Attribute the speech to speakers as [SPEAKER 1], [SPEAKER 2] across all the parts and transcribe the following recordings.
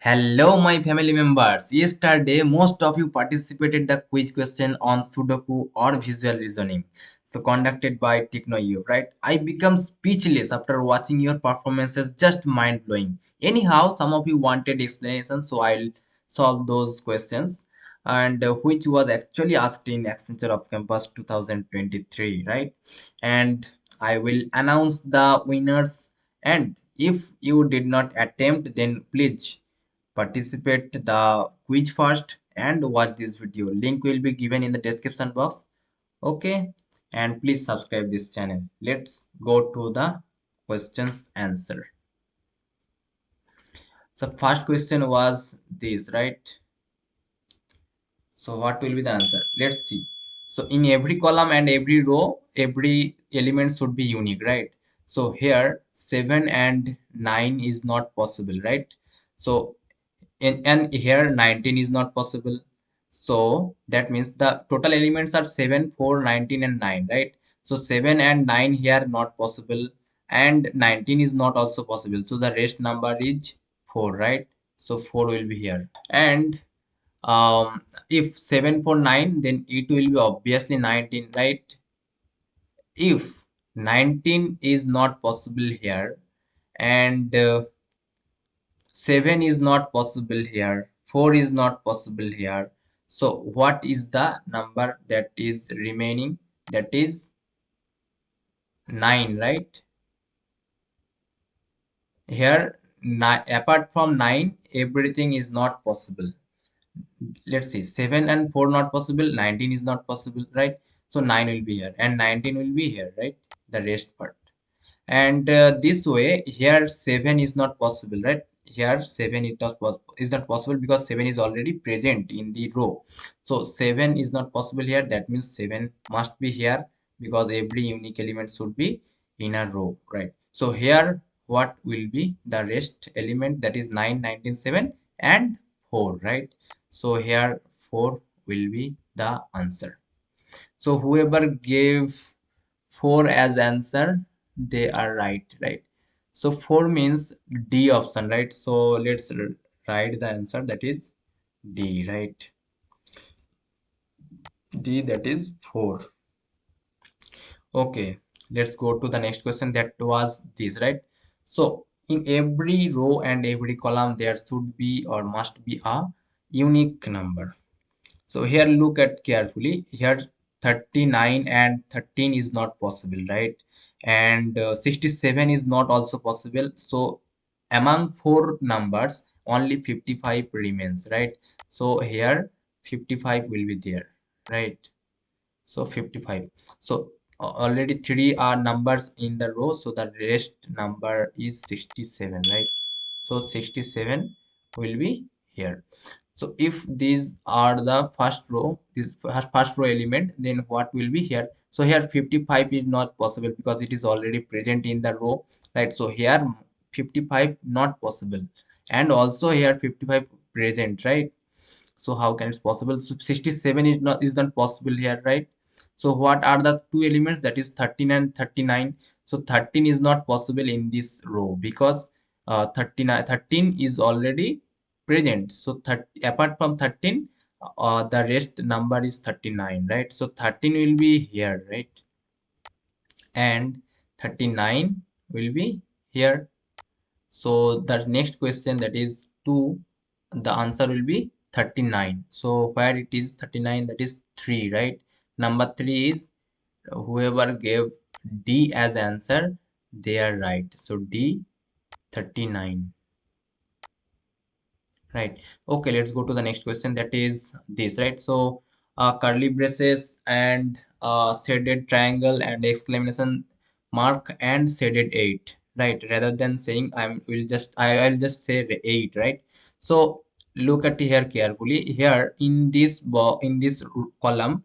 [SPEAKER 1] Hello, my family members. Yesterday, most of you participated the quiz question on Sudoku or visual reasoning. So conducted by Tekno UF, right? I become speechless after watching your performances, just mind blowing. Anyhow, some of you wanted explanation, so I'll solve those questions. And which was actually asked in Accenture of Campus 2023, right? And I will announce the winners. And if you did not attempt, then please participate the quiz first and watch this video. Link will be given in the description box. Okay, and please subscribe this channel. Let's go to the questions answer. So first question was this, right? So what will be the answer? Let's see. So in every column and every row, every element should be unique, right? So here 7 and 9 is not possible, right? So and here 19 is not possible. So that means the total elements are 7, 4, 19 and 9, right? So 7 and 9 here not possible, and 19 is not also possible. So the rest number is 4, right? So 4 will be here. And if 7 for 9, then it will be obviously 19, right? If 19 is not possible here, and 7 is not possible here, 4 is not possible here, so what is the number that is remaining? That is 9, right? Here apart from 9, everything is not possible. Let's see, 7 and 4 not possible, 19 is not possible, right? So 9 will be here and 19 will be here, right? The rest part. And this way here 7 is not possible, right? Here 7 is not possible because 7 is already present in the row. So 7 is not possible here. That means 7 must be here because every unique element should be in a row, right? So here what will be the rest element? That is 9, 19, 7 and 4, right? So here 4 will be the answer. So whoever gave 4 as answer, they are right? So 4 means D option, right? So let's write the answer, that is D, right? D, that is 4. Okay, let's go to the next question. That was this, right? So in every row and every column there should be or must be a unique number. So here look at carefully. Here 39 and 13 is not possible, right? And 67 is not also possible. So among four numbers, only 55 remains, right? So here 55 will be there, right? So 55. So already three are numbers in the row. So the rest number is 67, right? So 67 will be here. So if these are the first row, this first row element, then what will be here? So here 55 is not possible because it is already present in the row, right? So here 55 not possible, and also here 55 present, right? So how can it's possible? So 67 is not possible here, right? So what are the two elements? That is 13 and 39. So 13 is not possible in this row because 13 is already present. So 30, apart from 13, the rest number is 39, right? So 13 will be here, right? And 39 will be here. So the next question, that is 2, the answer will be 39. So where it is 39, that is 3, right? Number 3 is whoever gave D as answer, they are right. So D 39, right? Okay, let's go to the next question. That is this, right? So curly braces and shaded triangle and exclamation mark and shaded 8, right? Rather than saying I'll just say 8, right? So look at here carefully. Here in this column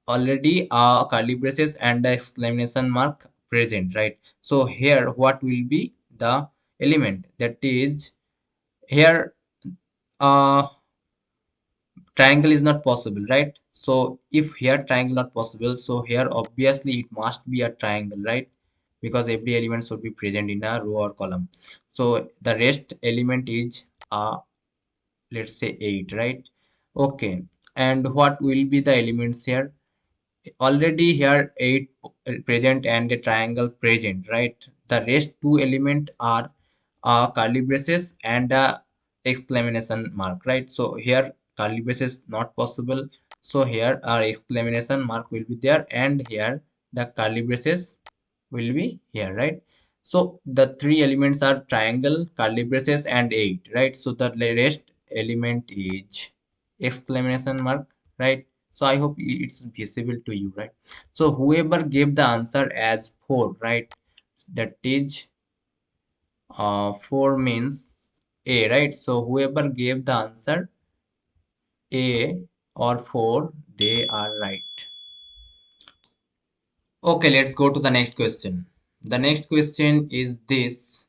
[SPEAKER 1] already curly braces and the exclamation mark present, right? So here what will be the element? That is here uh triangle is not possible, right? So if here triangle not possible, so here obviously it must be a triangle, right? Because every element should be present in a row or column. So the rest element is a let's say 8, right? Okay, and what will be the elements here? Already here 8 present and a triangle present, right? The rest two element are curly braces and a exclamation mark, right? So here curly braces not possible, so here our exclamation mark will be there, and here the curly braces will be here, right? So the three elements are triangle, curly braces, and 8, right? So the rest element is exclamation mark, right? So I hope it's visible to you, right? So whoever gave the answer as 4, right? That is 4 means A, right? So whoever gave the answer A or 4, they are right. Okay, let's go to the next question. The next question is this.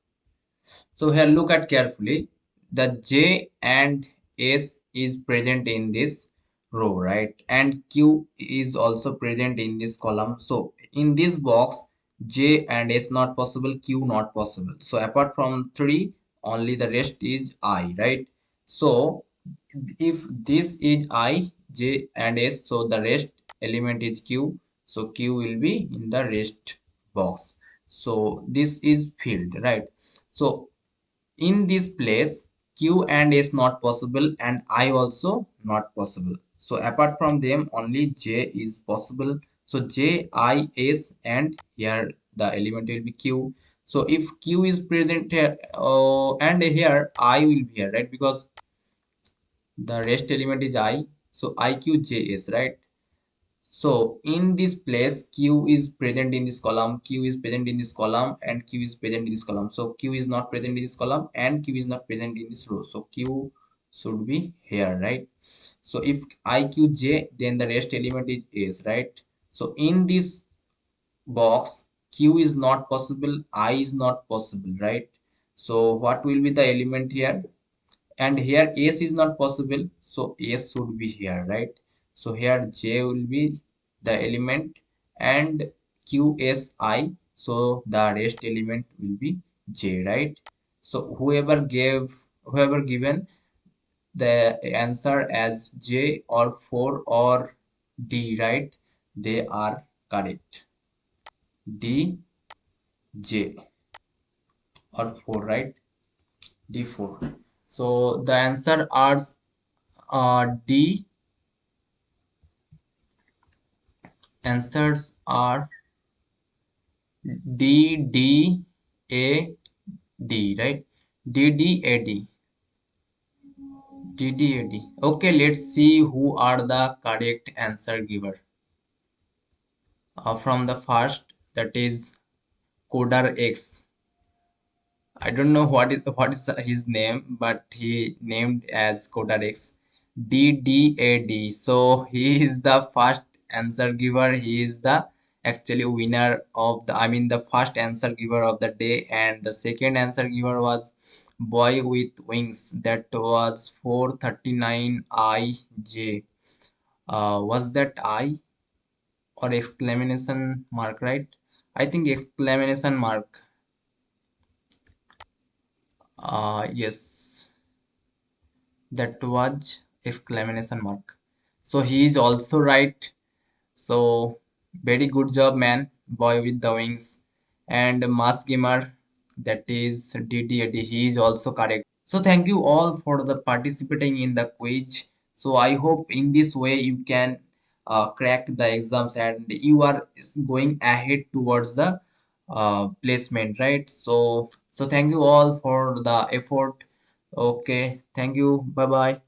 [SPEAKER 1] So here look at carefully. The J and S is present in this row, right? And Q is also present in this column. So in this box, J and S not possible, Q not possible. So apart from 3, only the rest is I, right? So if this is I, J and S, so the rest element is Q. So Q will be in the rest box. So this is filled, right? So in this place, Q and S not possible, and I also not possible. So apart from them, only J is possible. So J, I, S, and here the element will be Q. So if Q is present here, and here I will be here, right? Because the rest element is I. So I, Q, J, S, right? So in this place, Q is present in this column, Q is present in this column, and Q is present in this column. So Q is not present in this column, and Q is not present in this row. So Q should be here, right? So if I, Q, J, then the rest element is S, right? So in this box, Q is not possible, I is not possible, right? So what will be the element here? And here S is not possible, so S should be here, right? So here J will be the element, and QSI, so the rest element will be J, right? So whoever given the answer as J or 4 or D, right? They are correct. D, J or 4, right? D4. So the answer are D. Answers are D, D, A, D, right? D, D, A, D. D, D, A, D. Okay, let's see who are the correct answer giver. From the first, that is Coder X. I don't know what is his name, but he named as Codarex. DDAD. So he is the first answer giver. He is the actually winner of the, I mean, the first answer giver of the day, and the second answer giver was Boy with Wings. That was 439 IJ. Was that I or exclamation mark, right? I think exclamation mark. Yes, that was exclamation mark. So he is also right. So very good job, man. Boy with the wings. And Mas Gamer, that is DDAD, he is also correct. So thank you all for the participating in the quiz. So I hope in this way you can crack the exams and you are going ahead towards the placement, right? So thank you all for the effort. Okay, thank you. Bye bye.